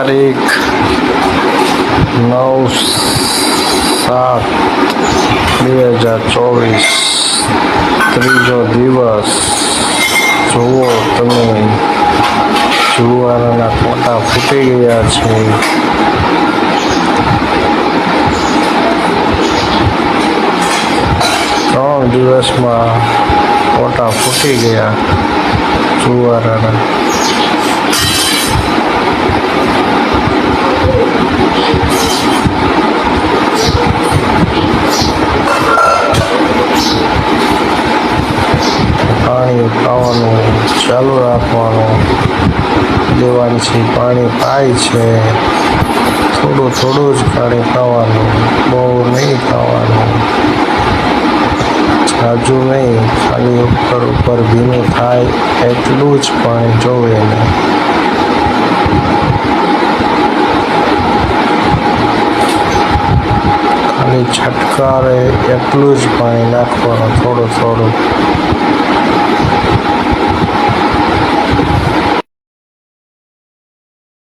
તારીખ 9/7/2024 ત્રીજો દિવસ. જુઓ તમે, જુવારના કોટા ફૂટી ગયા છે. ત્રણ દિવસમાં કોટા ફૂટી ગયા જુવારના. પાણી પાવાનું ચાલુ રાખવાનું, દેવાંશી પાણી પાય છે. થોડું થોડું જ પાણી પાવાનું, બહુ નહીં પાવાનું, જાજુ નહીં. ખાલી ઉપર ઉપર ભીનું થાય એટલું જ પાણી જોવે ને. ખાલી છટકારે એટલું જ પાણી નાખવાનું, થોડું થોડું.